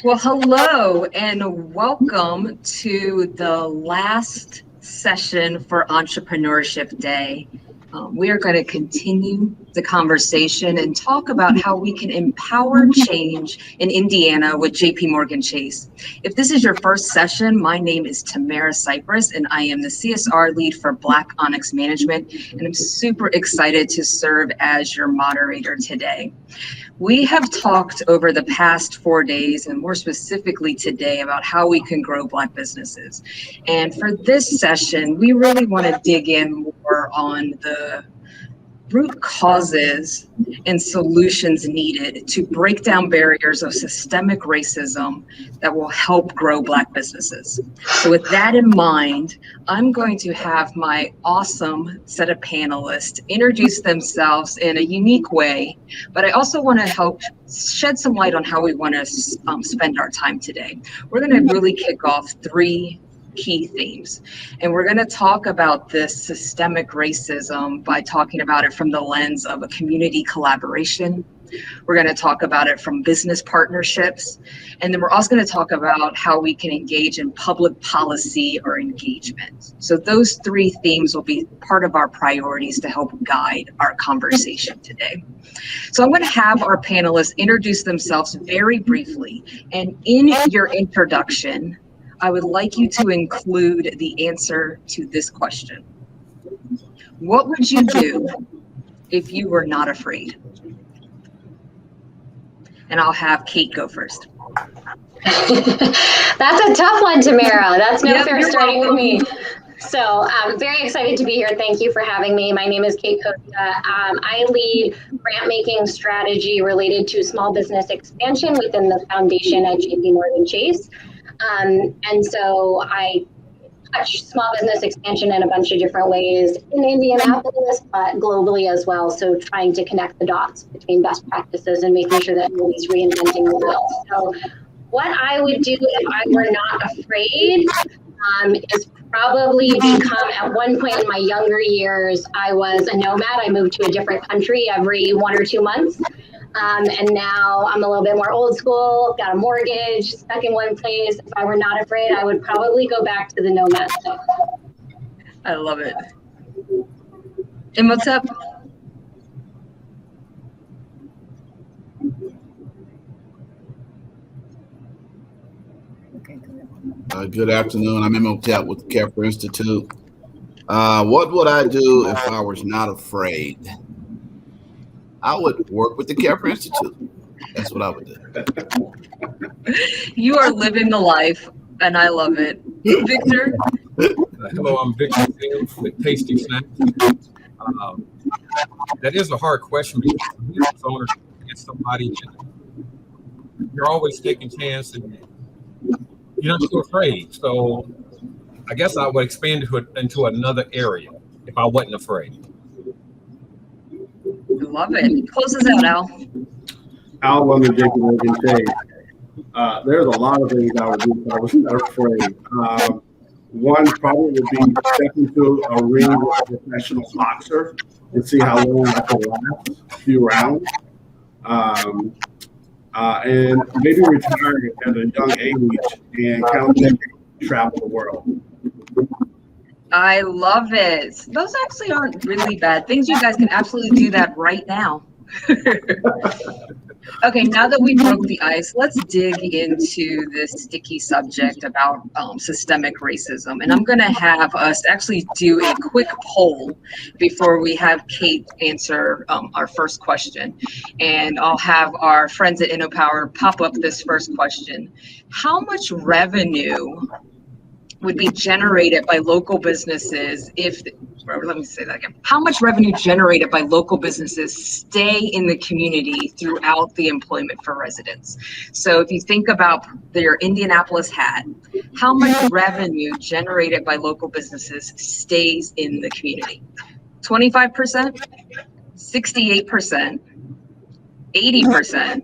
Well, hello and welcome to the last session for Entrepreneurship Day. We are going to continue the conversation and talk about how we can empower change in Indiana with JPMorgan Chase. If this is your first session, my name is Tamara Cypress and I am the CSR lead for Black Onyx Management, and I'm super excited to serve as your moderator today. We have talked over the past 4 days, and more specifically today, about how we can grow Black businesses. And for this session, we really want to dig in more on the root causes and solutions needed to break down barriers of systemic racism that will help grow Black businesses. So with that in mind, I'm going to have my awesome set of panelists introduce themselves in a unique way, but I also want to help shed some light on how we want to spend our time today. We're going to really kick off 3 key themes. And we're going to talk about this systemic racism by talking about it from the lens of a community collaboration. We're going to talk about it from business partnerships. And then we're also going to talk about how we can engage in public policy or engagement. So those 3 themes will be part of our priorities to help guide our conversation today. So I'm going to have our panelists introduce themselves very briefly. And in your introduction, I would like you to include the answer to this question. What would you do if you were not afraid? And I'll have Kate go first. That's a tough one, Tamara. That's no fair starting with me. So I'm very excited to be here. Thank you for having me. My name is Kate Costa. I lead grant-making strategy related to small business expansion within the foundation at JPMorgan Chase. And so I touch small business expansion in a bunch of different ways in Indianapolis, but globally as well. So trying to connect the dots between best practices and making sure that nobody's reinventing the wheel. So what I would do if I were not afraid is probably become, at one point in my younger years, I was a nomad. I moved to a different country every 1 or 2 months. And now I'm a little bit more old school, got a mortgage, stuck in one place. If I were not afraid, I would probably go back to the nomad life. I love it. And what's up? Good afternoon. I'm Imhotep with the Keffer Institute. What would I do if I was not afraid? I would work with the Keffer Institute. That's what I would do. You are living the life, and I love it. Victor? Hello, I'm Victor with Tasty Snacks. That is a hard question because a business owner is somebody that you're always taking chances and you're not too afraid. So I guess I would expand it into another area if I wasn't afraid. Love it. Close us out, Al. Al Wonder, JPMorgan Chase. There's a lot of things I would do if I was not afraid. One probably would be step into a ring with a professional boxer and see how long I can last, a few rounds. And maybe retire at a young age and kind of travel the world. I love it. Those actually aren't really bad things. You guys can absolutely do that right now. Okay, now that we broke the ice, let's dig into this sticky subject about systemic racism. And I'm going to have us actually do a quick poll before we have Kate answer our first question. And I'll have our friends at InnoPower pop up this first question. How much revenue would be generated by local businesses if, let me say that again. How much revenue generated by local businesses stay in the community throughout the employment for residents? So if you think about your Indianapolis hat, how much revenue generated by local businesses stays in the community? 25%, 68%, 80%,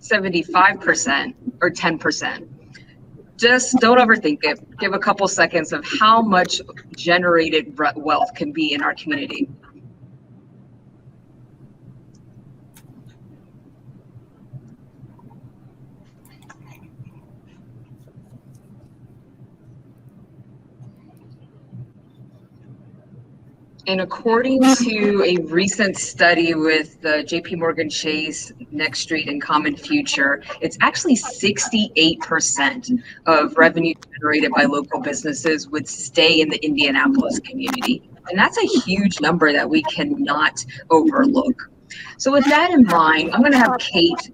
75%, or 10%? Just don't overthink it. Give a couple seconds of how much generated wealth can be in our community. And according to a recent study with the JPMorgan Chase, Next Street, and Common Future, it's actually 68% of revenue generated by local businesses would stay in the Indianapolis community. And that's a huge number that we cannot overlook. So with that in mind, I'm going to have Kate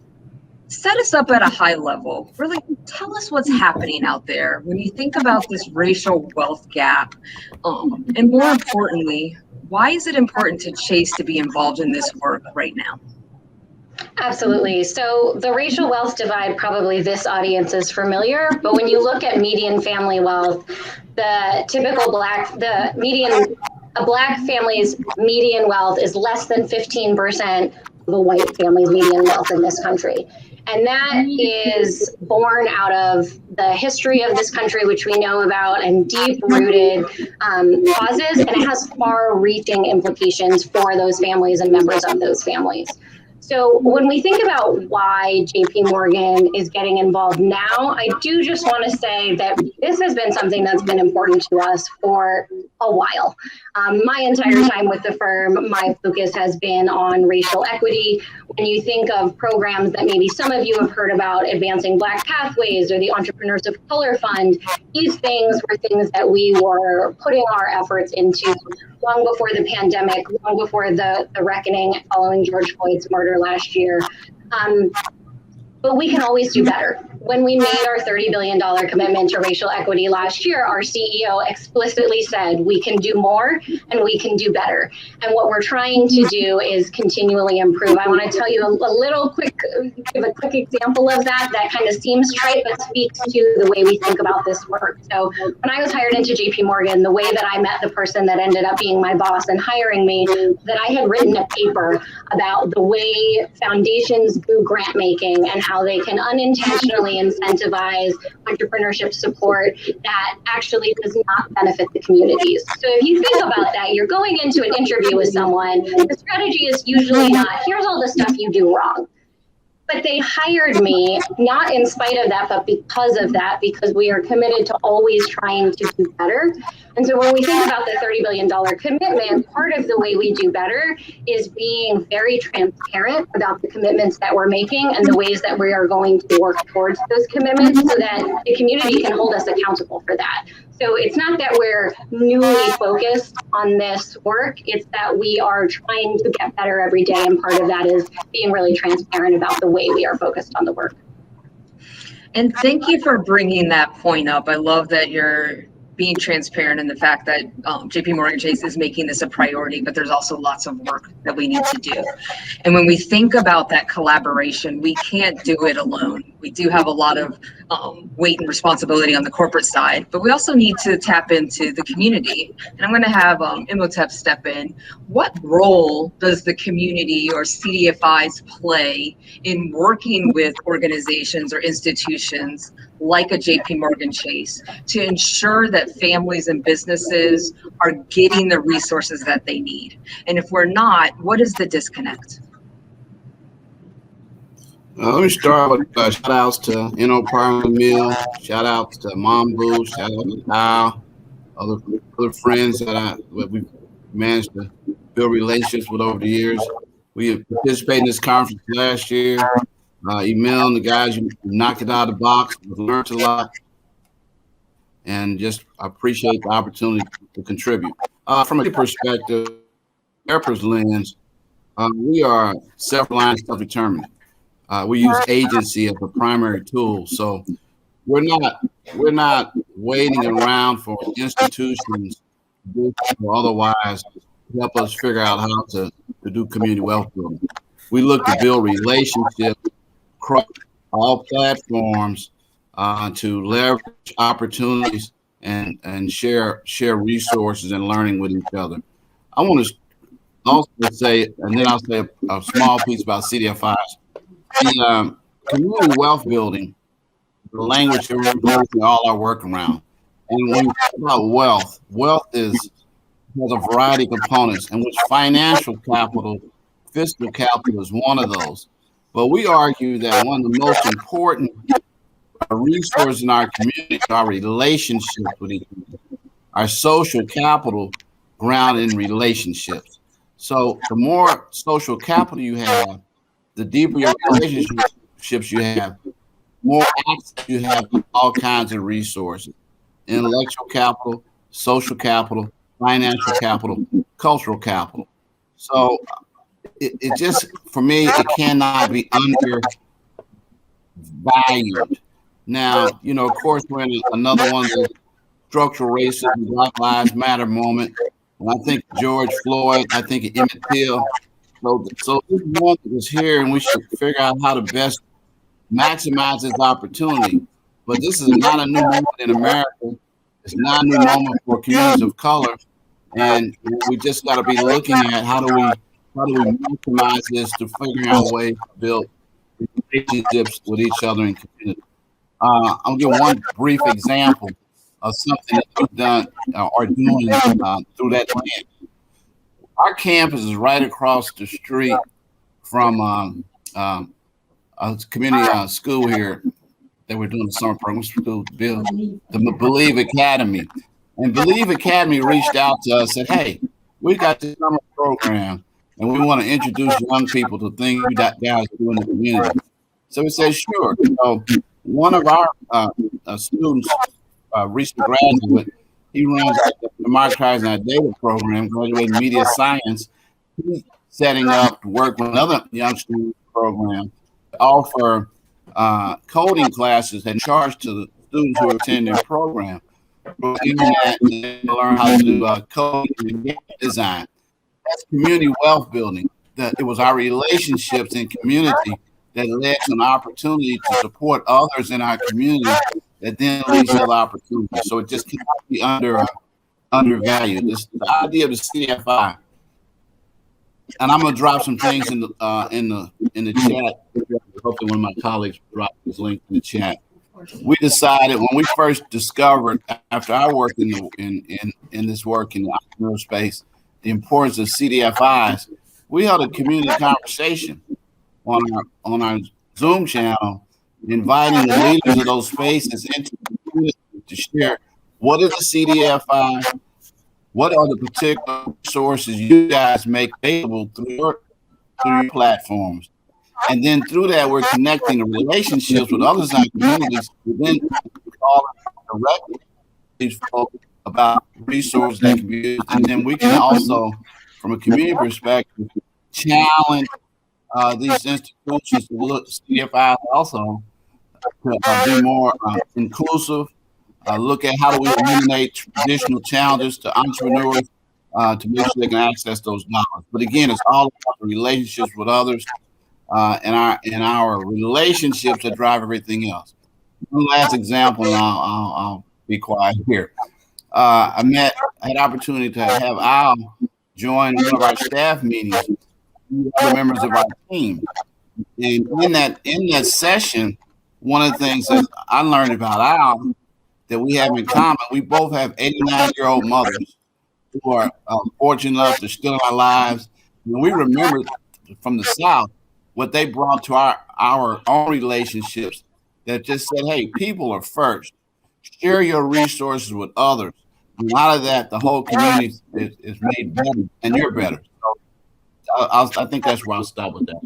set us up at a high level. Really tell us what's happening out there when you think about this racial wealth gap. And more importantly, why is it important to Chase to be involved in this work right now? Absolutely. So the racial wealth divide, probably this audience is familiar, but when you look at median family wealth, a Black family's median wealth is less than 15% of a white family's median wealth in this country. And that is born out of the history of this country, which we know about, and deep-rooted causes, and it has far-reaching implications for those families and members of those families. So when we think about why JP Morgan is getting involved now, I do just want to say that this has been something that's been important to us for a while. My entire time with the firm, my focus has been on racial equity. When you think of programs that maybe some of you have heard about, Advancing Black Pathways or the Entrepreneurs of Color Fund, these things were things that we were putting our efforts into long before the pandemic, long before the reckoning following George Floyd's murder last year. But we can always do better. When we made our $30 billion commitment to racial equity last year, our CEO explicitly said we can do more and we can do better. And what we're trying to do is continually improve. I want to tell you give a quick example of that kind of seems trite, but speaks to the way we think about this work. So when I was hired into JP Morgan, the way that I met the person that ended up being my boss and hiring me, that I had written a paper about the way foundations do grant making and how they can unintentionally incentivize entrepreneurship support that actually does not benefit the communities. So if you think about that, you're going into an interview with someone, the strategy is usually not, here's all the stuff you do wrong. But they hired me, not in spite of that, but because of that, because we are committed to always trying to do better. And so when we think about the $30 billion commitment, part of the way we do better is being very transparent about the commitments that we're making and the ways that we are going to work towards those commitments so that the community can hold us accountable for that. So it's not that we're newly focused on this work, it's that we are trying to get better every day, and part of that is being really transparent about the way we are focused on the work. And thank you for bringing that point up. I love that you're being transparent in the fact that JPMorgan Chase is making this a priority, but there's also lots of work that we need to do. And when we think about that collaboration, we can't do it alone. We do have a lot of weight and responsibility on the corporate side, but we also need to tap into the community. And I'm going to have Imhotep step in. What role does the community or CDFIs play in working with organizations or institutions like a JPMorgan Chase to ensure that families and businesses are getting the resources that they need? And if we're not, what is the disconnect? Let me start with shout outs to InnoPower Mill, shout outs to Mom Boo, shout out to Kyle, other friends that we've managed to build relationships with over the years. We participated in this conference last year. Emil and the guys, you knocked it out of the box, learned a lot, and just appreciate the opportunity to contribute. From a perspective, therapist lens, we are self-reliant, self-determined. We use agency as a primary tool, so we're not waiting around for institutions or otherwise to help us figure out how to do community wealth building. We look to build relationships across all platforms to leverage opportunities and share resources and learning with each other. I want to also say, and then I'll say a small piece about CDFIs. The community wealth building, the language that we're building all our work around. And when we talk about wealth has a variety of components, in which financial capital, fiscal capital is one of those. But we argue that one of the most important resources in our community are our relationships with each other. Our social capital grounded in relationships. So the more social capital you have, the deeper your relationships you have, more access you have to all kinds of resources: intellectual capital, social capital, financial capital, cultural capital. So it just, for me, it cannot be undervalued. Now, you know, of course, we're in another one of the structural racism, Black Lives Matter moment. When I think George Floyd, I think of Emmett Till. So this moment is here, and we should figure out how to best maximize this opportunity. But this is not a new moment in America. It's not a new moment for communities of color, and we just got to be looking at how do we maximize this to figuring out a way to build relationships with each other in community. I'll give one brief example of something that we've done or doing through that plan. Our campus is right across the street from a community school here that we're doing the summer program school to build, the Believe Academy. And Believe Academy reached out to us and said, hey, we got this summer program and we want to introduce young people to things you guys do in the community. So we said, sure. So one of our students, recent graduate, he runs the Democratizing Our Data program, graduated in media science. He's setting up to work with another young student program to offer coding classes and charge to the students who attend their program. Through the internet, and learn how to do coding and game design. That's community wealth building. It was our relationships in community that led to an opportunity to support others in our community that then leads to other opportunities. So it just cannot be undervalued. The idea of the CDFI, and I'm going to drop some things in the chat. Hopefully one of my colleagues dropped this link in the chat. We decided when we first discovered, after I worked in this work in the entrepreneurial space, the importance of CDFIs, we held a community conversation on our Zoom channel, inviting the leaders of those spaces into the community to share what is a CDFI, what are the particular resources you guys make available through your platforms. And then through that, we're connecting the relationships with others in our communities. We then call directly these folks about resources that can be used. And then we can also, from a community perspective, challenge these institutions to look CFI also to be more inclusive, look at how do we eliminate traditional challenges to entrepreneurs to make sure they can access those dollars. But again, it's all about the relationships with others. And our relationships that drive everything else. One last example, and I'll be quiet here. I had opportunity to have Al join one of our staff meetings, other members of our team. And in that session, one of the things that I learned about Al that we have in common, we both have 89-year-old mothers who are fortunate enough to still in our lives. And we remember from the South what they brought to our own relationships that just said, hey, people are first. Share your resources with others. And out of that, the whole community is made better, and you're better. So I think that's where I'll stop with that.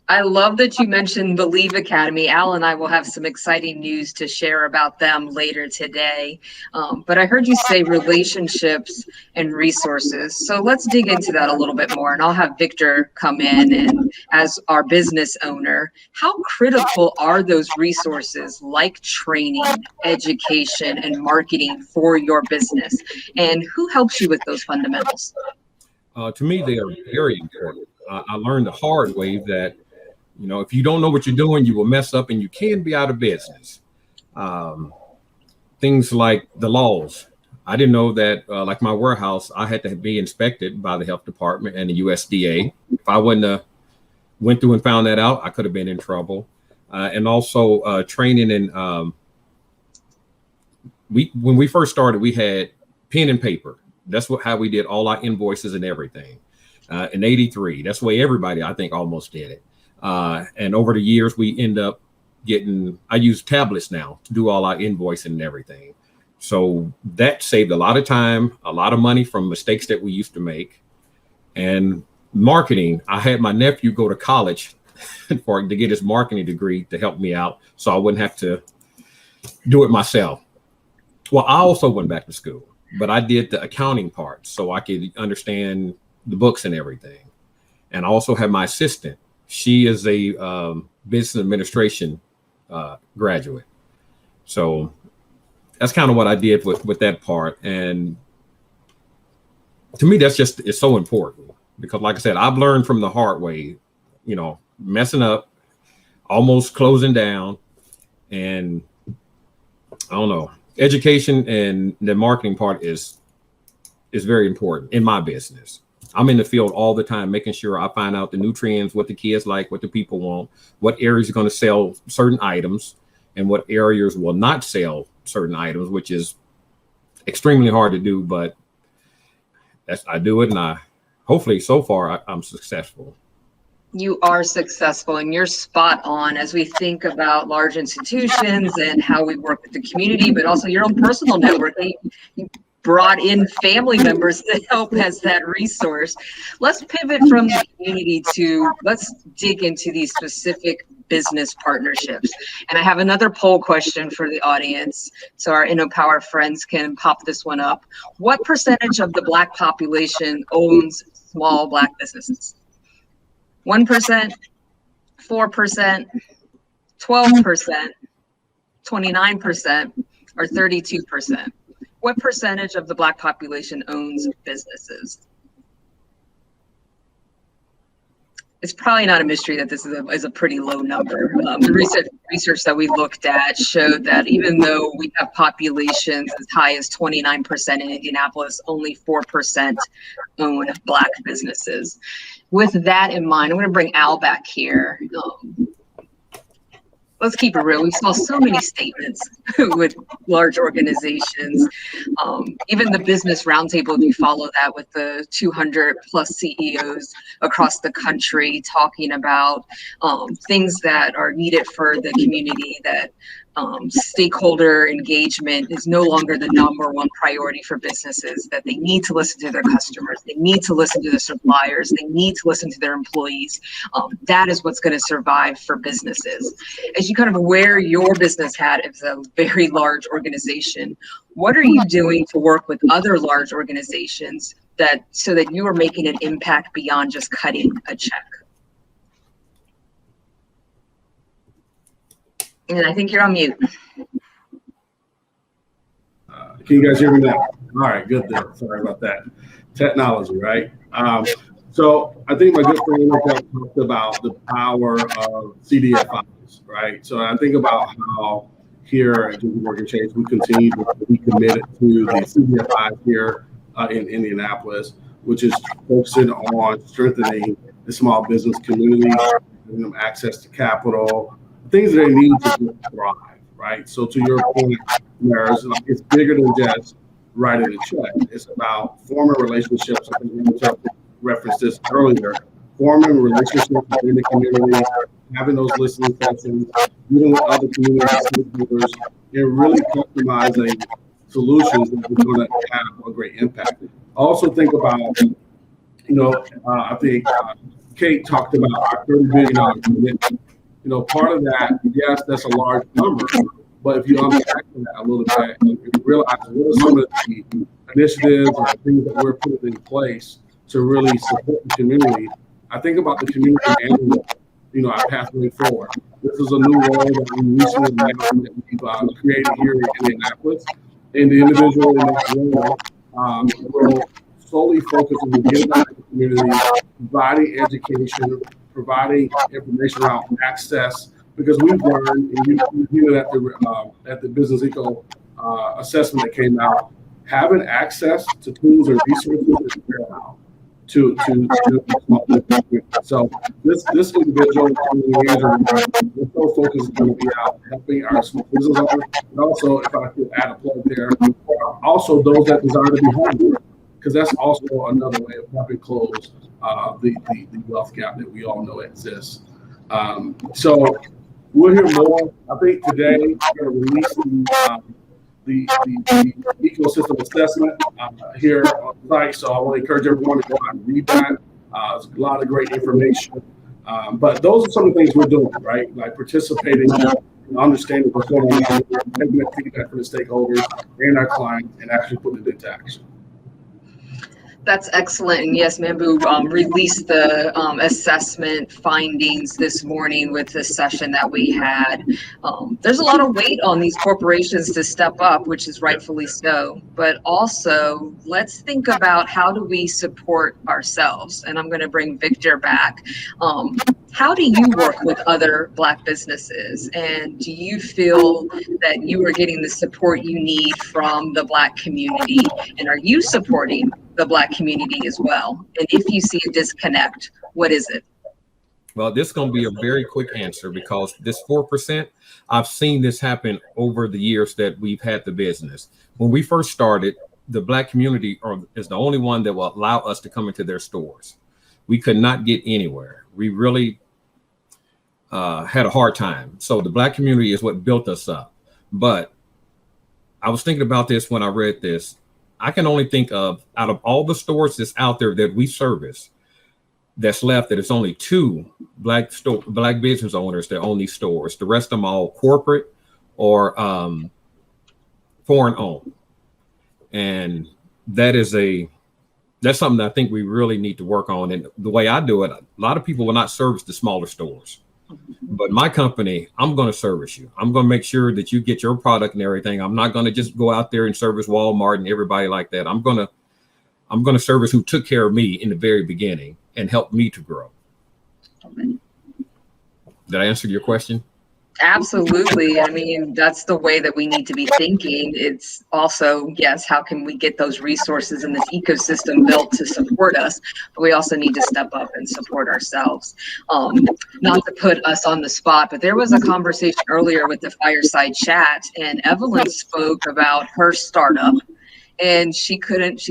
I love that you mentioned Believe Academy. Al and I will have some exciting news to share about them later today. But I heard you say relationships and resources. So let's dig into that a little bit more. And I'll have Victor come in. And as our business owner, how critical are those resources like training, education, and marketing for your business? And who helps you with those fundamentals? To me, they are very important. I learned the hard way that, you know, if you don't know what you're doing, you will mess up and you can be out of business. Things like the laws. I didn't know that, like my warehouse, I had to be inspected by the health department and the USDA. If I wouldn't have went through and found that out, I could have been in trouble. And also training in, when we first started, we had pen and paper. That's how we did all our invoices and everything. In '83, that's the way everybody, I think, almost did it. And over the years, we end up I use tablets now to do all our invoicing and everything. So that saved a lot of time, a lot of money from mistakes that we used to make. And marketing, I had my nephew go to college to get his marketing degree to help me out, so I wouldn't have to do it myself. Well, I also went back to school, but I did the accounting part so I could understand the books and everything. And I also have my assistant. She is a business administration graduate. So that's kind of what I did with that part. And to me, it's so important because, like I said, I've learned from the hard way, messing up, almost closing down, and I don't know, education and the marketing part is very important in my business. I'm in the field all the time, making sure I find out the new trends, what the kids like, what the people want, what areas are going to sell certain items, and what areas will not sell certain items, which is extremely hard to do, but I do it, and hopefully so far I'm successful. You are successful, and you're spot on as we think about large institutions and how we work with the community, but also your own personal network. You brought in family members to help as that resource. Let's pivot from the community let's dig into these specific business partnerships. And I have another poll question for the audience, so our InnoPower friends can pop this one up. What percentage of the Black population owns small Black businesses? 1%, 4%, 12%, 29%, or 32%? What percentage of the Black population owns businesses? It's probably not a mystery that this is a pretty low number. The research that we looked at showed that even though we have populations as high as 29% in Indianapolis, only 4% own Black businesses. With that in mind, I'm going to bring Al back here. Let's keep it real. We saw so many statements with large organizations. Even the Business Roundtable, if you follow that, with the 200 plus CEOs across the country talking about things that are needed for the community, that stakeholder engagement is no longer the number one priority for businesses, that they need to listen to their customers, they need to listen to their suppliers, they need to listen to their employees. That is what's going to survive for businesses. As you kind of wear your business hat as a very large organization, what are you doing to work with other large organizations so that you are making an impact beyond just cutting a check? And I think you're on mute. Can you guys hear me now? All right, good there. Sorry about that. Technology, right? So I think my good friend talked about the power of CDFIs, right? So I think about how here at JPMorgan Chase, we continue to be committed to the CDFIs here in Indianapolis, which is focusing on strengthening the small business community, giving them access to capital, things that they need to thrive, right? So to your point, Maris, it's bigger than just writing a check. It's about forming relationships. I think we referenced this earlier. Forming relationships within the community, having those listening sessions, dealing with other community stakeholders, and really customizing solutions that are going to have a great impact. Also think about, I think Kate talked about our $30 billion commitment. Part of that, yes, that's a large number, but if you unpack that a little bit and you realize what are some of the initiatives or things that we're putting in place to really support the community, I think about the community and our pathway forward. This is a new role that we recently we've created here in Indianapolis, and the individual in that role will solely focus on giving back to the community, providing education, providing information around access, because we've learned, and you hear that at the Business Eco assessment that came out, having access to tools and resources is paramount to small business. So this individual, we're so focused on going to be out helping our small business owners, and also, if I could add a plug there, also those that desire to be home, because that's also another way of helping close the wealth gap that we all know exists. So we'll hear more. I think today we're going to release the ecosystem assessment here on site. So I want to encourage everyone to go out and read that. There's a lot of great information. But those are some of the things we're doing, right? Like participating, understanding what's going on, taking that feedback from the stakeholders and our clients, and actually putting it into action. That's excellent. And yes, Mambu released the assessment findings this morning with the session that we had. There's a lot of weight on these corporations to step up, which is rightfully so. But also, let's think about how do we support ourselves? And I'm going to bring Victor back. How do you work with other Black businesses? And do you feel that you are getting the support you need from the Black community? And are you supporting the Black community as well? And if you see a disconnect, what is it? Well, this is going to be a very quick answer, because this 4%, I've seen this happen over the years that we've had the business. When we first started, the Black community is the only one that will allow us to come into their stores. We could not get anywhere. We really had a hard time. So the Black community is what built us up. But I was thinking about this when I read this. I can only think of, out of all the stores that's out there that we service, that's left, that it's only 2 Black business owners that own these stores. The rest of them all corporate or foreign owned. And that's something that I think we really need to work on. And the way I do it, a lot of people will not service the smaller stores. But my company, I'm going to service you. I'm going to make sure that you get your product and everything. I'm not going to just go out there and service Walmart and everybody like that. I'm going to service who took care of me in the very beginning and helped me to grow. Did I answer your question? Absolutely. I mean, that's the way that we need to be thinking. It's also, yes, how can we get those resources in this ecosystem built to support us? But we also need to step up and support ourselves. Not to put us on the spot, but there was a conversation earlier with the fireside chat, and Evelyn spoke about her startup. And she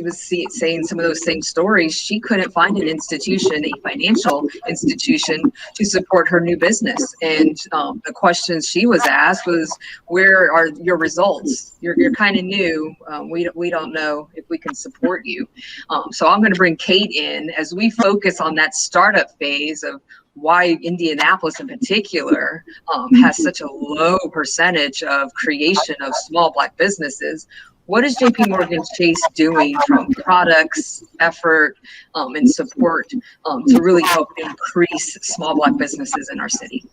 was saying some of those same stories. She couldn't find an institution, a financial institution, to support her new business. And the questions she was asked was, where are your results? You're kind of new. We don't know if we can support you. So I'm going to bring Kate in as we focus on that startup phase of why Indianapolis in particular has such a low percentage of creation of small Black businesses. What is JPMorgan Chase doing from products, effort, and support to really help increase small Black businesses in our city?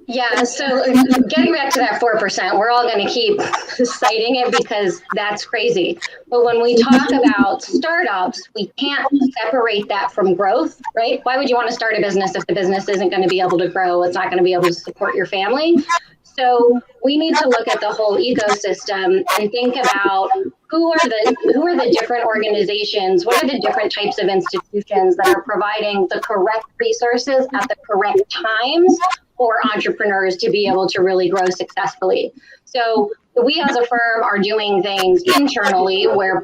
Yeah, so getting back to that 4%, we're all going to keep citing it because that's crazy. But when we talk about startups, we can't separate that from growth, right? Why would you want to start a business if the business isn't going to be able to grow? It's not going to be able to support your family. So we need to look at the whole ecosystem and think about who are the different organizations, what are the different types of institutions that are providing the correct resources at the correct times for entrepreneurs to be able to really grow successfully. So we as a firm are doing things internally. We're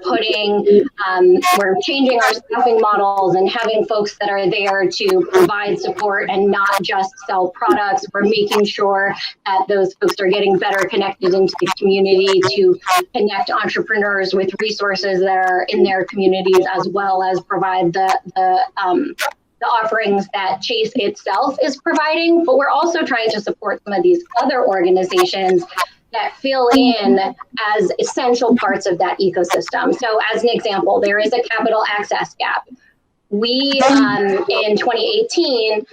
changing our staffing models and having folks that are there to provide support and not just sell products. We're making sure that those folks are getting better connected into the community to connect entrepreneurs with resources that are in their communities, as well as provide the offerings that Chase itself is providing. But we're also trying to support some of these other organizations that fill in as essential parts of that ecosystem. So as an example, there is a capital access gap. We, in 2018,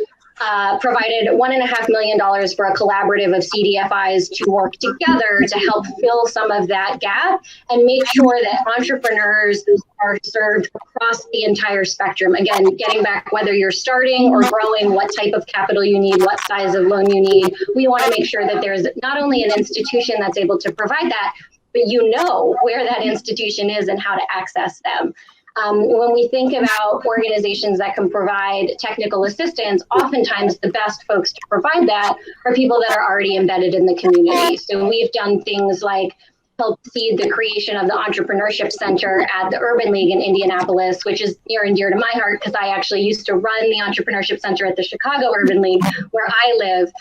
provided $1.5 million for a collaborative of CDFIs to work together to help fill some of that gap and make sure that entrepreneurs are served across the entire spectrum. Again, getting back, whether you're starting or growing, what type of capital you need, what size of loan you need, we want to make sure that there's not only an institution that's able to provide that, but you know where that institution is and how to access them. When we think about organizations that can provide technical assistance, oftentimes the best folks to provide that are people that are already embedded in the community. So we've done things like helped seed the creation of the Entrepreneurship Center at the Urban League in Indianapolis, which is near and dear to my heart because I actually used to run the Entrepreneurship Center at the Chicago Urban League, where I live,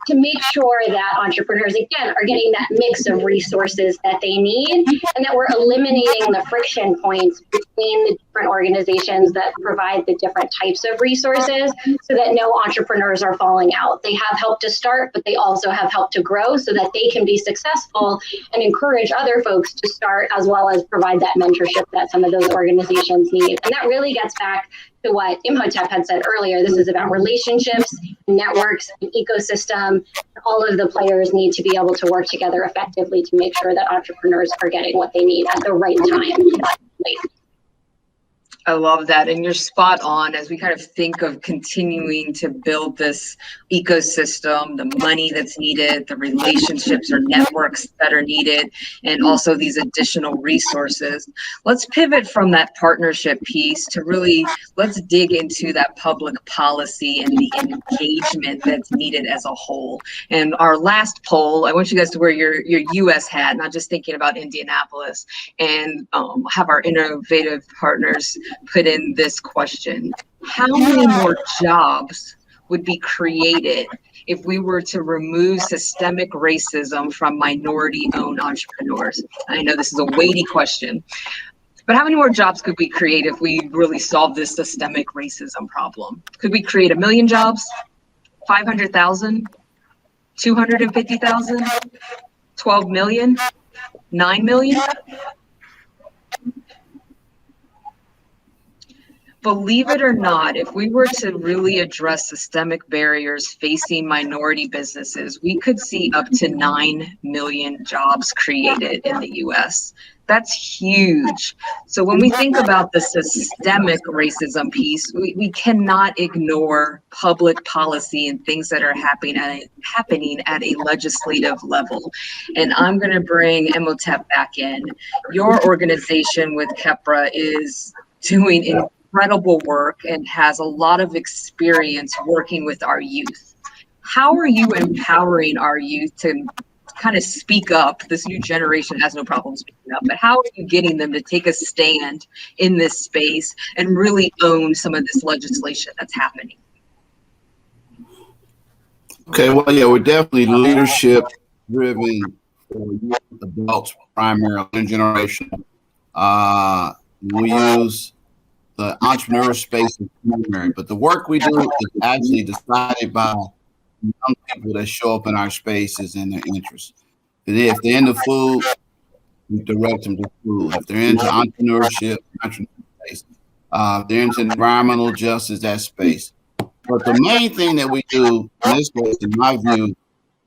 to make sure that entrepreneurs, again, are getting that mix of resources that they need and that we're eliminating the friction points between the different organizations that provide the different types of resources so that no entrepreneurs are falling out. They have help to start, but they also have help to grow so that they can be successful and encourage other folks to start, as well as provide that mentorship that some of those organizations need. And that really gets back to what Imhotep had said earlier. This is about relationships, networks, and ecosystem. All of the players need to be able to work together effectively to make sure that entrepreneurs are getting what they need at the right time. I love that. And you're spot on as we kind of think of continuing to build this ecosystem, the money that's needed, the relationships or networks that are needed, and also these additional resources. Let's pivot from that partnership piece to really, let's dig into that public policy and the engagement that's needed as a whole. And our last poll, I want you guys to wear your US hat, not just thinking about Indianapolis, and have our innovative partners put in this question. How many more jobs would be created if we were to remove systemic racism from minority-owned entrepreneurs? I know this is a weighty question, but how many more jobs could we create if we really solve this systemic racism problem? Could we create 1 million jobs, 500,000, 250,000, 12 million, 9 million? Believe it or not, if we were to really address systemic barriers facing minority businesses, we could see up to 9 million jobs created in the US. That's huge. So when we think about the systemic racism piece, we cannot ignore public policy and things that are happening at a legislative level. And I'm going to bring Imhotep back in. Your organization with KEPRA is doing incredible work and has a lot of experience working with our youth. How are you empowering our youth to kind of speak up? This new generation has no problem speaking up, but how are you getting them to take a stand in this space and really own some of this legislation that's happening? Okay, well, yeah, we're definitely leadership driven for youth adults, primarily in generation. We use the entrepreneurial space is primary, but the work we do is actually decided by young people that show up in our spaces and their interests. If they're into food, we direct them to food. If they're into entrepreneurship, space. If they're into environmental justice, that space. But the main thing that we do in this case, in my view,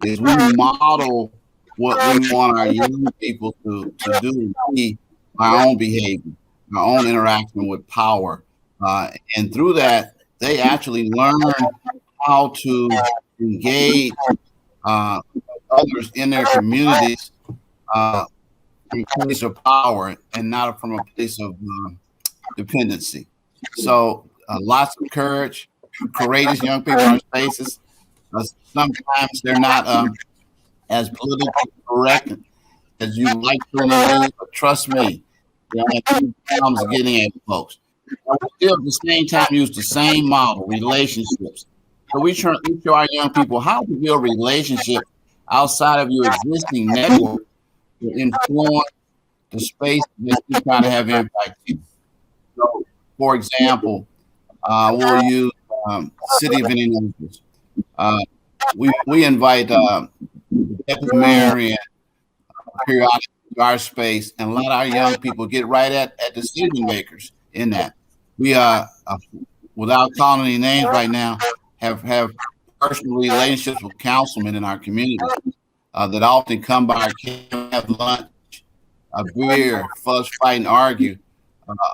is we model what we want our young people to do by our own behavior, our own interaction with power. And through that, they actually learn how to engage others in their communities from a place of power and not from a place of dependency. So lots of courage, courageous young people in our spaces. Sometimes they're not as politically correct as you like to know, but trust me, I'm getting at folks. But we still at the same time use the same model, relationships. So we show our young people how to build relationships outside of your existing network to influence the space that you're trying to have impact in. So, for example, we'll use City of Indianapolis. We invite the deputy mayor and periodically to our space and let our young people get right at decision makers in that. We without calling any names right now, have personal relationships with councilmen in our community that often come by our camp, have lunch, a beer, fuss, fight, and argue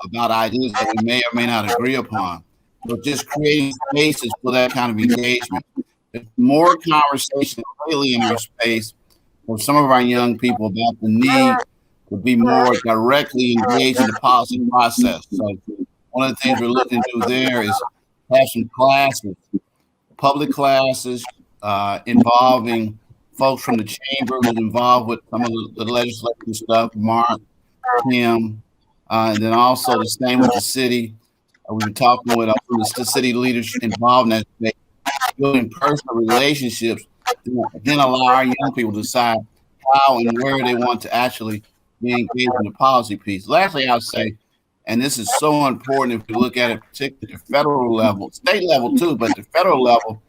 about ideas that we may or may not agree upon. So just creating spaces for that kind of engagement. There's more conversation lately in our space with some of our young people about the need to be more directly engaged in the policy process. So one of the things we're looking to do there is have some classes, public classes involving folks from the chamber who's involved with some of the legislative stuff, Mark, Tim, and then also the same with the city. We've been talking with the city leaders involved in that, building personal relationships, then allow our young people to decide how and where they want to actually be engaged in the policy piece. Lastly, I'll say, and this is so important if you look at it, particularly at the federal level, state level too, but the federal level,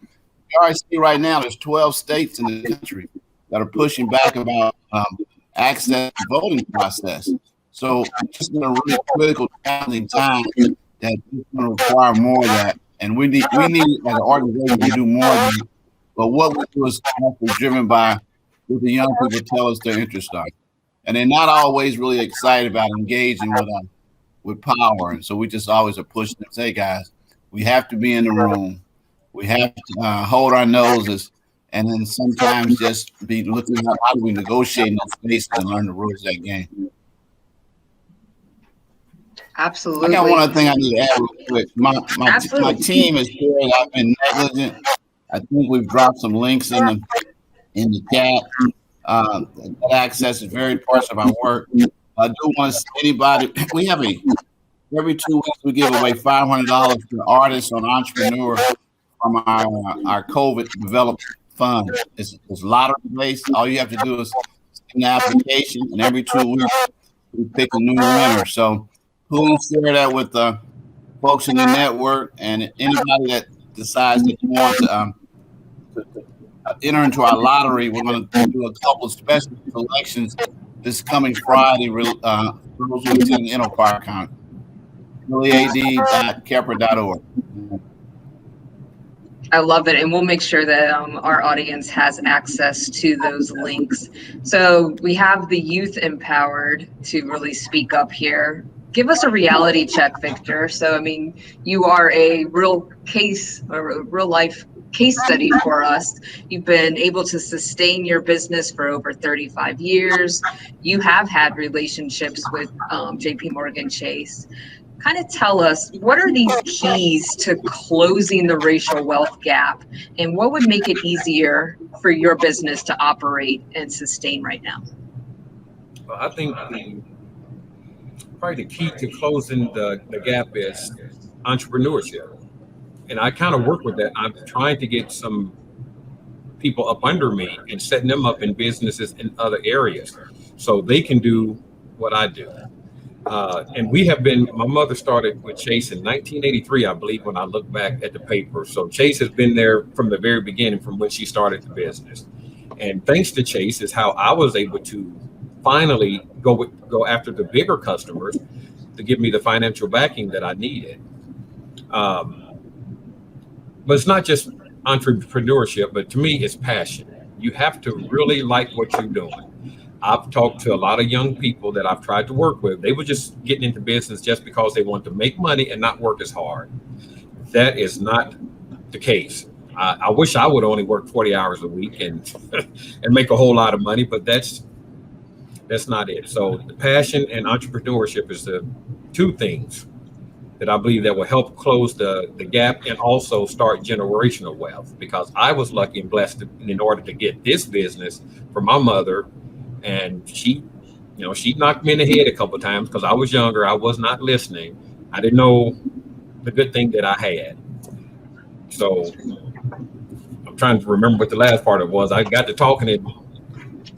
you already see right now there's 12 states in the country that are pushing back about access to the voting process. So it's in a really critical, challenging time that is going to require more of that. And we need as an organization to do more of that. But what we do is actually driven by what the young people tell us their interests are. And they're not always really excited about engaging with power. And so we just always are pushing them, say, guys, we have to be in the room. We have to hold our noses, and then sometimes just be looking at how do we negotiate in those spaces and learn the rules of that game. Absolutely. I got one other thing I need to add real quick. My team is here. I've been negligent. I think we've dropped some links in the chat. That access is very important of our work. I do want to see anybody. We have every 2 weeks we give away $500 to artists or entrepreneurs from our COVID developed fund. It's lottery based. All you have to do is send the application, and every 2 weeks we pick a new winner. So please share that with the folks in the network, and anybody that decides that you want to enter into our lottery. We're going to do a couple of special selections this coming Friday. For those who attend the InnoPower Conference, ad.kepra.org. I love it. And we'll make sure that our audience has access to those links. So we have the youth empowered to really speak up here. Give us a reality check, Victor. So, I mean, you are a real case or a real life case study for us. You've been able to sustain your business for over 35 years. You have had relationships with JPMorgan Chase. Kind of tell us, what are these keys to closing the racial wealth gap, and what would make it easier for your business to operate and sustain right now? Well, I think probably the key to closing the gap is entrepreneurship. And I kind of work with that. I'm trying to get some people up under me and setting them up in businesses in other areas so they can do what I do. And we have been, my mother started with Chase in 1983, I believe, when I look back at the paper. So Chase has been there from the very beginning, from when she started the business. And thanks to Chase is how I was able to finally go after the bigger customers to give me the financial backing that I needed. But it's not just entrepreneurship, but to me, it's passion. You have to really like what you're doing. I've talked to a lot of young people that I've tried to work with. They were just getting into business just because they want to make money and not work as hard. That is not the case. I wish I would only work 40 hours a week and make a whole lot of money, but that's not it. So the passion and entrepreneurship is the two things that I believe that will help close the gap and also start generational wealth, because I was lucky and blessed in order to get this business from my mother. And she knocked me in the head a couple of times because I was younger. I was not listening. I didn't know the good thing that I had. So I'm trying to remember what the last part of it was. I got to talking and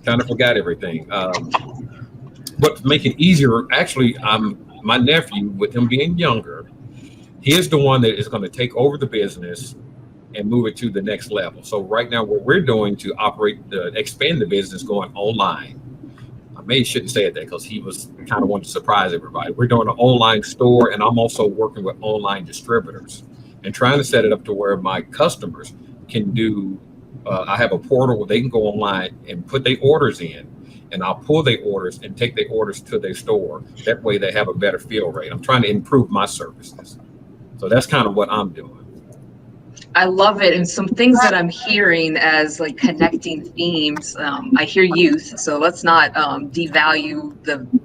kind of forgot everything. But to make it easier, actually, my nephew, with him being younger, he's the one that is going to take over the business and move it to the next level. So right now, what we're doing to expand the business going online. I maybe shouldn't say it that because he was kind of wanting to surprise everybody. We're doing an online store, and I'm also working with online distributors and trying to set it up to where my customers can do. I have a portal where they can go online and put their orders in, and I'll pull their orders and take their orders to their store. That way they have a better fill rate. I'm trying to improve my services. So that's kind of what I'm doing. I love it. And some things that I'm hearing as like connecting themes, I hear youth. So let's not devalue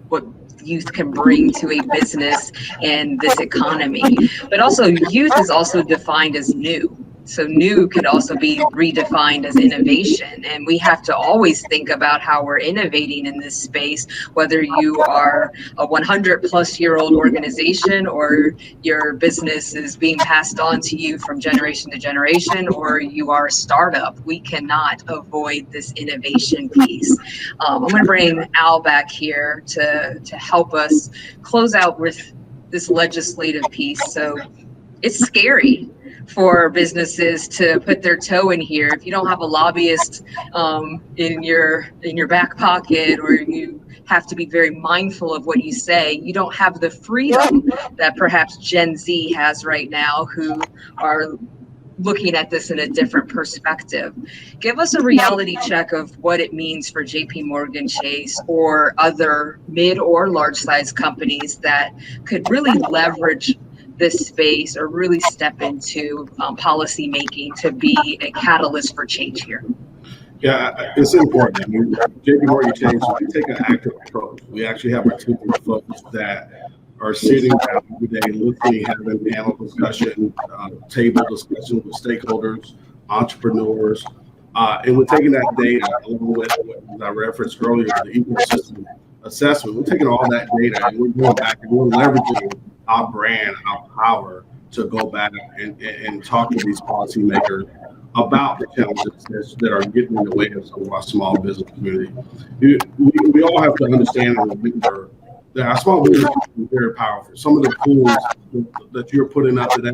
what youth can bring to a business and this economy. But also youth is also defined as new. So new could also be redefined as innovation. And we have to always think about how we're innovating in this space, whether you are a 100-plus-year-old organization or your business is being passed on to you from generation to generation, or you are a startup. We cannot avoid this innovation piece. I'm going to bring Al back here to help us close out with this legislative piece. So it's scary for businesses to put their toe in here. If you don't have a lobbyist in your back pocket, or you have to be very mindful of what you say, you don't have the freedom that perhaps Gen Z has right now, who are looking at this in a different perspective. Give us a reality check of what it means for JPMorgan Chase or other mid or large size companies that could really leverage this space or really step into policy making to be a catalyst for change here. Yeah, it's important. I mean, JPMorgan Chase, we take an active approach. We actually have our team of folks that are sitting down every day, listening, having panel discussion, table discussion with stakeholders, entrepreneurs, and we're taking that data along with what I referenced earlier, the ecosystem assessment. We're taking all that data and we're going back and we're leveraging our brand, our power to go back and talk to these policymakers about the challenges that are getting in the way of some of our small business community. We all have to understand and remember that our small business is very powerful. Some of the tools that you're putting up today,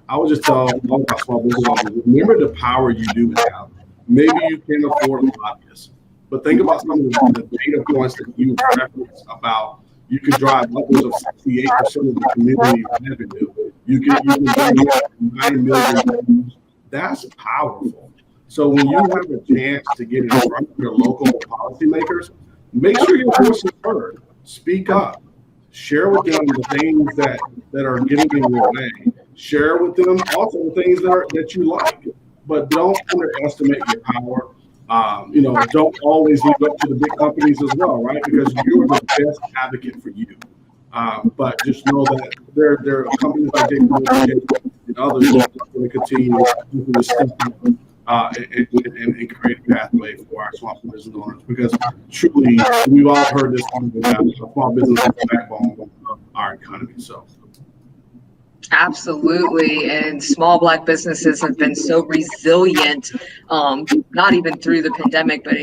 I would just tell all of our small business owners, remember the power you do have. Maybe you can't afford a lobbyist, but think about some of the data points that you referenced about you can drive upwards of 68% of the community revenue. You can bring in 9 million. That's powerful. So when you have a chance to get in front of your local policymakers, make sure your voice is heard. Speak up. Share with them the things that are getting in your way. Share with them also the things that you like. But don't underestimate your power. Don't always leave up to the big companies as well, right? Because you're the best advocate for you. But just know that there are companies like JPMorgan and others that are going to continue to step up and create a pathway for our small business owners. Because truly, we've all heard this one about small business is the backbone of our economy. So. Absolutely. And small Black businesses have been so resilient, not even through the pandemic, but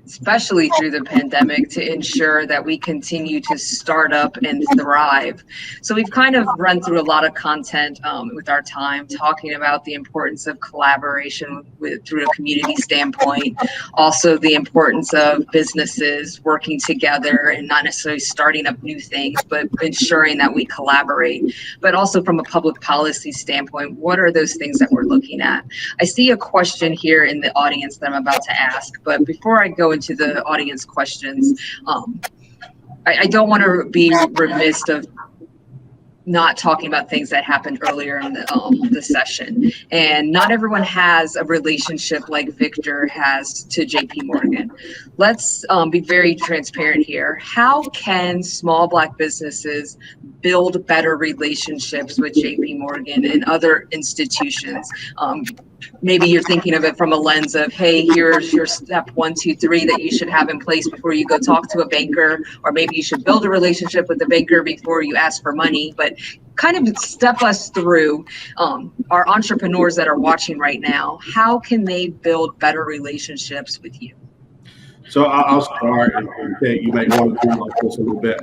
especially through the pandemic, to ensure that we continue to start up and thrive. So we've kind of run through a lot of content with our time, talking about the importance of collaboration through a community standpoint, also the importance of businesses working together and not necessarily starting up new things, but ensuring that we collaborate. But also from a public policy standpoint, what are those things that we're looking at? I see a question here in the audience that I'm about to ask, but before I go into the audience questions, I don't want to be remiss of not talking about things that happened earlier in the session. And not everyone has a relationship like Victor has to JPMorgan. Let's be very transparent here. How can small Black businesses build better relationships with JPMorgan and other institutions? Maybe you're thinking of it from a lens of, hey, here's your step 1, 2, 3 that you should have in place before you go talk to a banker, or maybe you should build a relationship with the banker before you ask for money. But kind of step us through our entrepreneurs that are watching right now. How can they build better relationships with you? So I'll start, and Kate, you may want to do like this a little bit.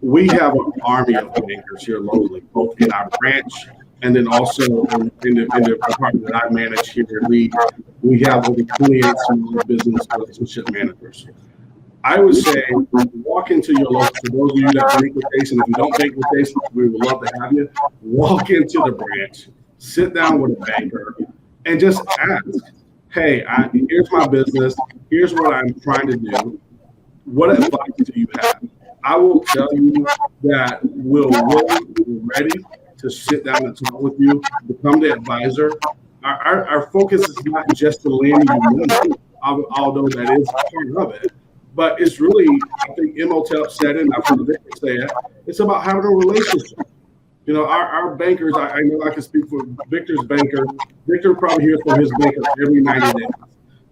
We have an army of bankers here locally, both in our branch and then also in the department that I manage here at Lead. We have over 28 small business relationship managers. I would say walk into your local, for those of you that bank with Jason, if you don't bank with Jason, we would love to have you. Walk into the branch, sit down with a banker, and just ask, hey, here's my business. Here's what I'm trying to do. What advice do you have? I will tell you that we're ready to sit down and talk with you, become the advisor. Our focus is not just to lend you money, although that is part of it. But it's really, I think Imhotep said it, and I've heard Victor say it, it's about having a relationship. You know, our bankers, I know I can speak for Victor's banker. Victor probably hears from his banker every 90 days.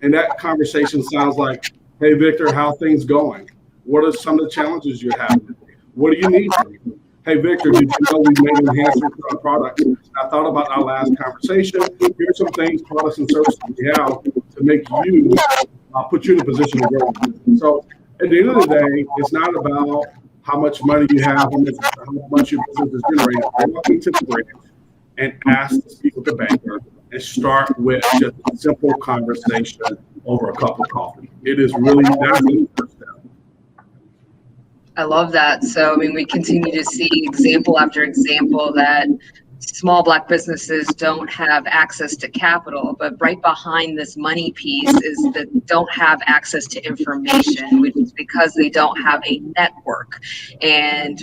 And that conversation sounds like, hey, Victor, how things going? What are some of the challenges you're having? What do you need from me? Hey, Victor, did you know we made enhancements to our products? I thought about our last conversation. Here's some things, products and services we have to make you, put you in a position to grow. So at the end of the day, it's not about how much money you have, how much your business is generating. Walk into the branch and ask to speak with the banker and start with just a simple conversation over a cup of coffee. It is really, that's the first step. I love that. So, I mean, we continue to see example after example that small Black businesses don't have access to capital, but right behind this money piece is that they don't have access to information, which is because they don't have a network. And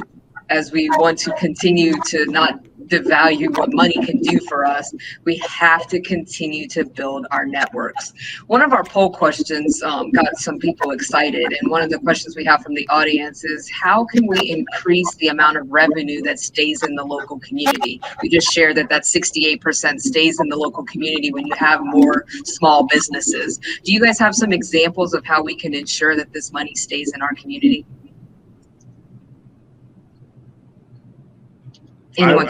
as we want to continue to not devalue what money can do for us, we have to continue to build our networks. One of our poll questions got some people excited, and one of the questions we have from the audience is, how can we increase the amount of revenue that stays in the local community? We just shared that 68% stays in the local community when you have more small businesses. Do you guys have some examples of how we can ensure that this money stays in our community? I will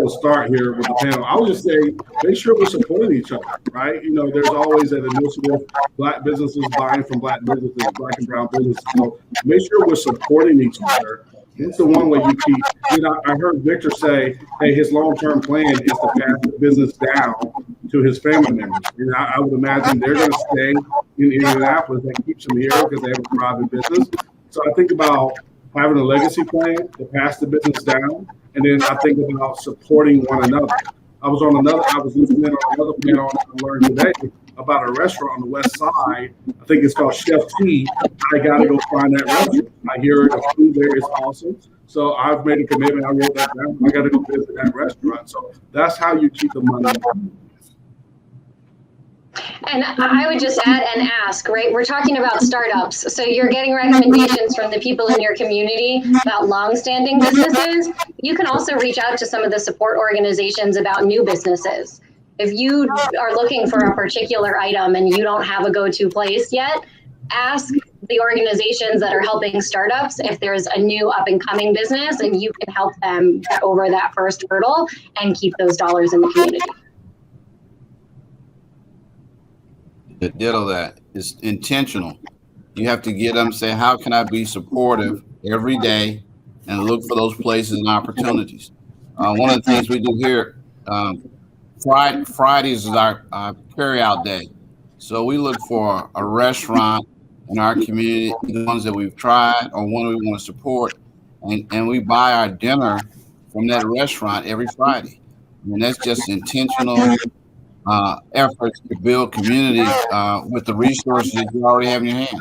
start here with the panel. I would just say, make sure we're supporting each other, right? You know, there's always an initiative, Black businesses buying from Black businesses, Black and brown businesses. So make sure we're supporting each other. It's the one way you keep, you know, I heard Victor say, hey, his long-term plan is to pass the business down to his family members. And I would imagine they're going to stay in Indianapolis. That keeps them here because they have a private business. So I think about having a legacy plan to pass the business down, and then I think about supporting one another. I was listening on another panel I learned today about a restaurant on the west side. I think it's called Chef T. I got to go find that restaurant. I hear the food there is awesome. So I've made a commitment. I wrote that down. I got to go visit that restaurant. So that's how you keep the money. And I would just add and ask, right? We're talking about startups. So you're getting recommendations from the people in your community about longstanding businesses. You can also reach out to some of the support organizations about new businesses. If you are looking for a particular item and you don't have a go-to place yet, ask the organizations that are helping startups if there's a new up-and-coming business, and you can help them get over that first hurdle and keep those dollars in the community. Ditto that. It's intentional. You have to get them, say, how can I be supportive every day and look for those places and opportunities. One of the things we do here, Fridays is our carry-out day. So we look for a restaurant in our community, the ones that we've tried or one we want to support, and we buy our dinner from that restaurant every Friday. And that's just intentional efforts to build community with the resources that you already have in your hands.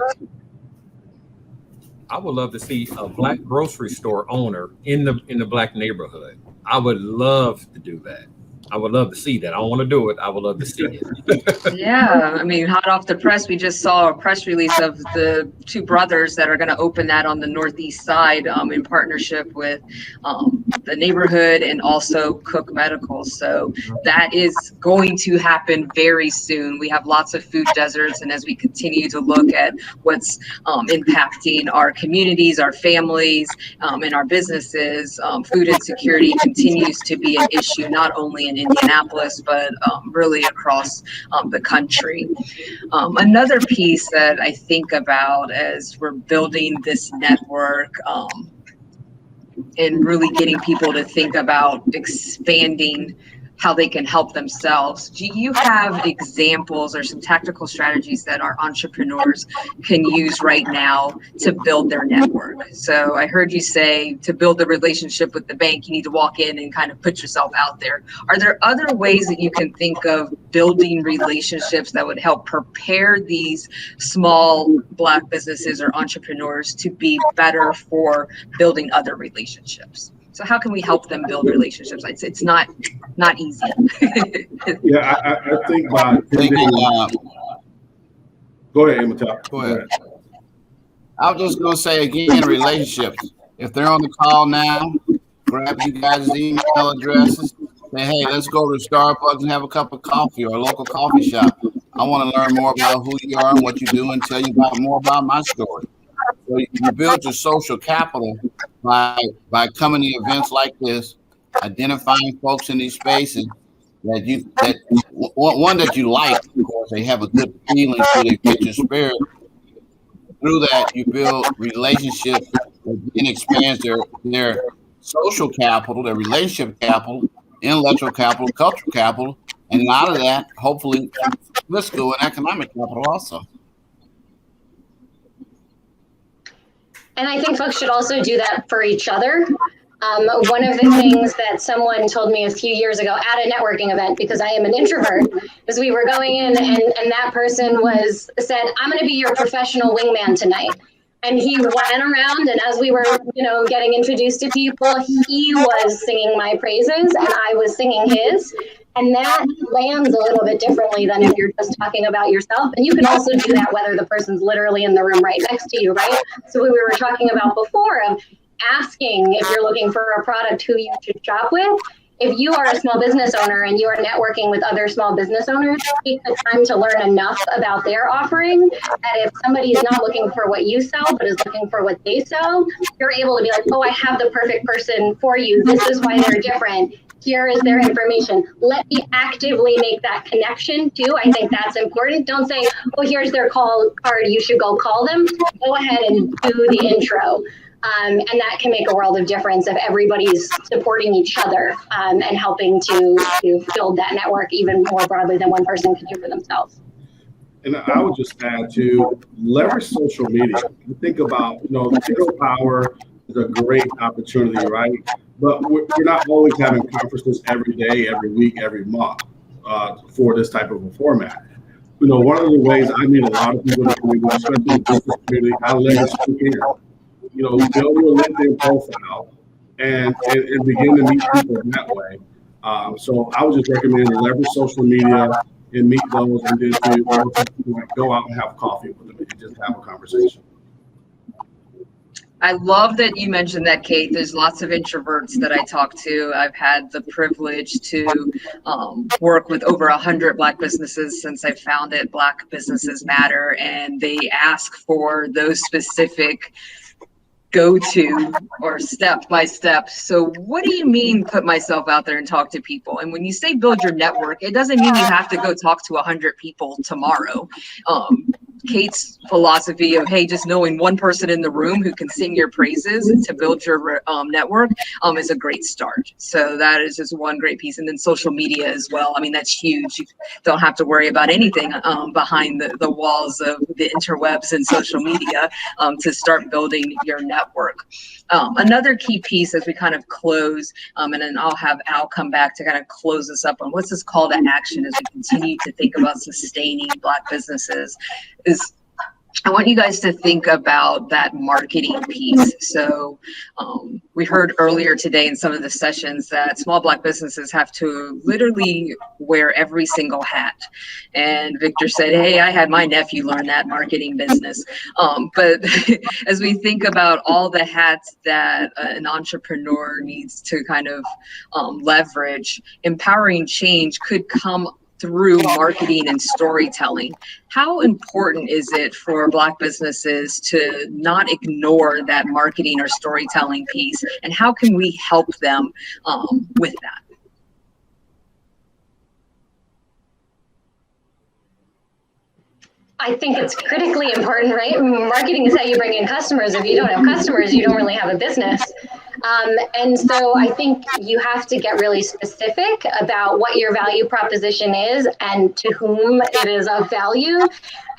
I would love to see a Black grocery store owner in the Black neighborhood. I would love to do that. I would love to see that. I don't want to do it. I would love to see it. Yeah, I mean, hot off the press, we just saw a press release of the two brothers that are going to open that on the northeast side in partnership with the neighborhood and also Cook Medical. So that is going to happen very soon. We have lots of food deserts, and as we continue to look at what's impacting our communities, our families, and our businesses, food insecurity continues to be an issue, not only in Indianapolis, but really across the country. Another piece that I think about as we're building this network and really getting people to think about expanding how they can help themselves. Do you have examples or some tactical strategies that our entrepreneurs can use right now to build their network? So I heard you say to build the relationship with the bank, you need to walk in and kind of put yourself out there. Are there other ways that you can think of building relationships that would help prepare these small Black businesses or entrepreneurs to be better for building other relationships? So how can we help them build relationships? It's not easy. Yeah, I think by thinking. Go ahead, Immatel. Go ahead. I was just going to say again, relationships. If they're on the call now, grab you guys' email addresses. Say, hey, let's go to Starbucks and have a cup of coffee or a local coffee shop. I want to learn more about who you are and what you do and tell you more about my story. So you build your social capital by coming to events like this, identifying folks in these spaces that you like. Of course, they have a good feeling to, they fit your spirit. Through that, you build relationships that then expands their social capital, their relationship capital, intellectual capital, cultural capital, and out of that, hopefully, fiscal and economic capital also. And I think folks should also do that for each other. One of the things that someone told me a few years ago at a networking event, because I am an introvert, is we were going in and that person said, I'm going to be your professional wingman tonight. And he went around, and as we were, getting introduced to people, he was singing my praises and I was singing his. And that lands a little bit differently than if you're just talking about yourself. And you can also do that whether the person's literally in the room right next to you, right? So we were talking about before of asking if you're looking for a product who you should shop with. If you are a small business owner and you are networking with other small business owners, take the time to learn enough about their offering that if somebody is not looking for what you sell, but is looking for what they sell, you're able to be like, oh, I have the perfect person for you. This is why they're different. Here is their information. Let me actively make that connection too. I think that's important. Don't say, oh, here's their call card. You should go call them. Go ahead and do the intro. And that can make a world of difference if everybody's supporting each other and helping to build that network even more broadly than one person could do for themselves. And I would just add to leverage social media. Think about, InnoPower is a great opportunity, right? But we're not always having conferences every day, every week, every month for this type of a format. One of the ways I meet a lot of people, especially in the business community, I leverage LinkedIn. Build your LinkedIn profile and begin to meet people that way. So I would just recommend leverage social media and meet those, and then to go out and have coffee with them and just have a conversation. I love that you mentioned that, Kate. There's lots of introverts that I talk to. I've had the privilege to work with over 100 Black businesses since I founded Black Businesses Matter, and they ask for those specific go-to or step-by-step. So what do you mean put myself out there and talk to people? And when you say build your network, it doesn't mean you have to go talk to 100 people tomorrow. Kate's philosophy of, hey, just knowing one person in the room who can sing your praises to build your network is a great start. So that is just one great piece. And then social media as well. I mean, that's huge. You don't have to worry about anything behind the walls of the interwebs and social media to start building your network. Another key piece as we kind of close, and then I'll have Al come back to kind of close us up on what's this call to action as we continue to think about sustaining Black businesses, is I want you guys to think about that marketing piece. So we heard earlier today in some of the sessions that small Black businesses have to literally wear every single hat. And Victor said, hey, I had my nephew learn that marketing business. But as we think about all the hats that an entrepreneur needs to kind of leverage, empowering change could come through marketing and storytelling. How important is it for Black businesses to not ignore that marketing or storytelling piece? And how can we help them with that? I think it's critically important, right? Marketing is how you bring in customers. If you don't have customers, you don't really have a business. And so I think you have to get really specific about what your value proposition is and to whom it is of value,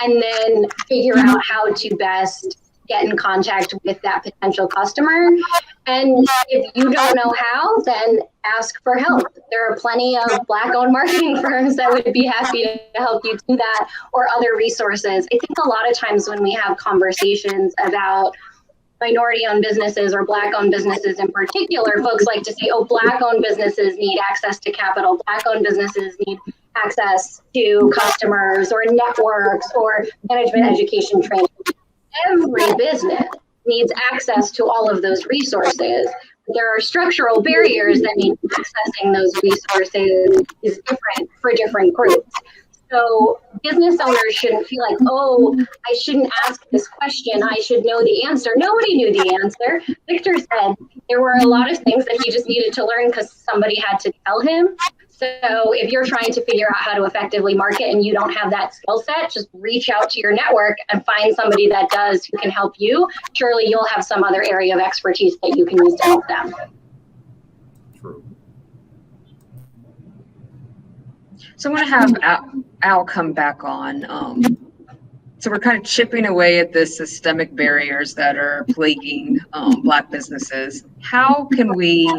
and then figure out how to best get in contact with that potential customer. And if you don't know how, then ask for help. There are plenty of Black-owned marketing firms that would be happy to help you do that, or other resources. I think a lot of times when we have conversations about minority-owned businesses or Black-owned businesses in particular, folks like to say, oh, Black-owned businesses need access to capital, Black-owned businesses need access to customers or networks or management education training. Every business needs access to all of those resources. There are structural barriers that mean accessing those resources is different for different groups. So business owners shouldn't feel like, oh, I shouldn't ask this question. I should know the answer. Nobody knew the answer. Victor said there were a lot of things that he just needed to learn because somebody had to tell him. So if you're trying to figure out how to effectively market and you don't have that skill set, just reach out to your network and find somebody that does who can help you. Surely you'll have some other area of expertise that you can use to help them. True. So I want to have Al come back on. So we're kind of chipping away at the systemic barriers that are plaguing Black businesses. How can we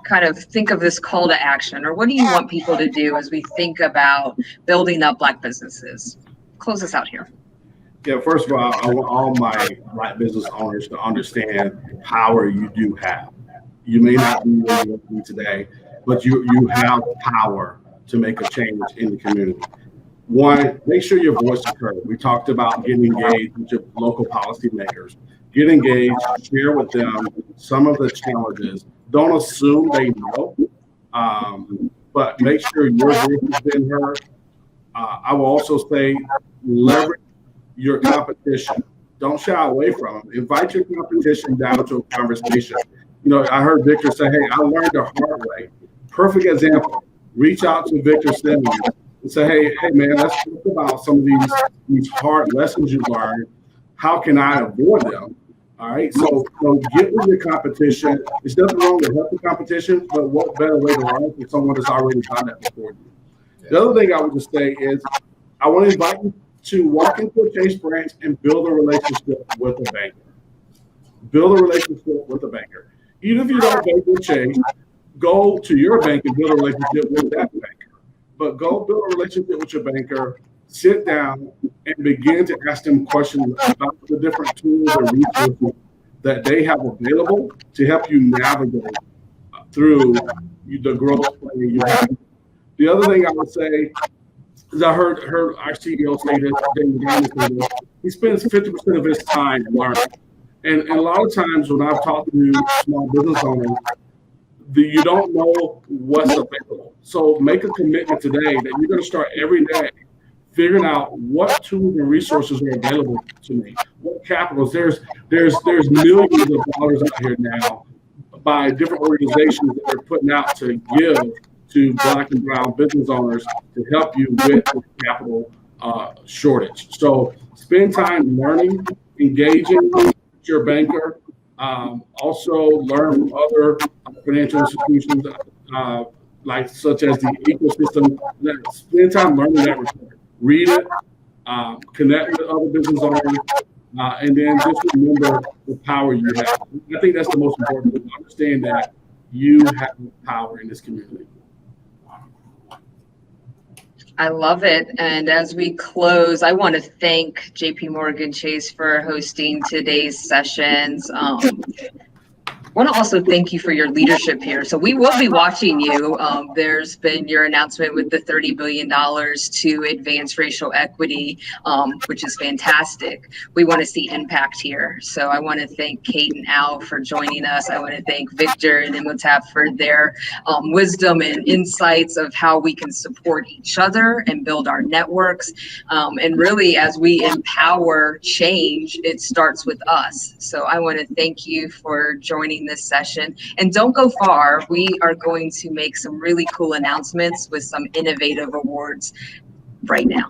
kind of think of this call to action, or what do you want people to do as we think about building up Black businesses? Close us out here. Yeah, first of all, I want all my Black business owners to understand the power you do have. You may not be where you want to be today, but you have power to make a change in the community. One, make sure your voice is heard. We talked about getting engaged with your local policymakers. Get engaged, share with them some of the challenges. Don't assume they know, but make sure your voice has been heard. I will also say leverage your competition. Don't shy away from them. Invite your competition down to a conversation. You know, I heard Victor say, hey, I learned the hard way. Perfect example. Reach out to Victor Simmons and say, hey, man, let's talk about some of these hard lessons you learned. How can I avoid them? All right. So get with your competition. There's nothing wrong with healthy competition, but what better way to learn from someone that's already done that before you? The other thing I would just say is I want to invite you to walk into a Chase branch and build a relationship with a banker. Build a relationship with a banker. Even if you don't bank with Chase, go to your bank and build a relationship with that banker. But go build a relationship with your banker, sit down and begin to ask them questions about the different tools and resources that they have available to help you navigate through the growth plan you have. The other thing I would say is I heard our CEO say this, Dimon say this, he spends 50% of his time learning. And a lot of times when I've talked to small business owners, you don't know what's available. So make a commitment today that you're going to start every day figuring out what tools and resources are available to me. What capitals? There's millions of dollars out here now by different organizations that are putting out to give to Black and brown business owners to help you with the capital shortage. So spend time learning, engaging with your banker. Also learn from other financial institutions such as the ecosystem. Spend time learning that report. Read it, connect with other business owners, and then just remember the power you have. I think that's the most important thing. Understand that you have power in this community. I love it. And as we close, I want to thank JPMorgan Chase for hosting today's sessions. I want to also thank you for your leadership here. So we will be watching you. There's been your announcement with the $30 billion to advance racial equity, which is fantastic. We want to see impact here. So I want to thank Kate and Al for joining us. I want to thank Victor and InnoPower for their wisdom and insights of how we can support each other and build our networks. And really, as we empower change, it starts with us. So I want to thank you for joining this session. And don't go far. We are going to make some really cool announcements with some innovative awards right now.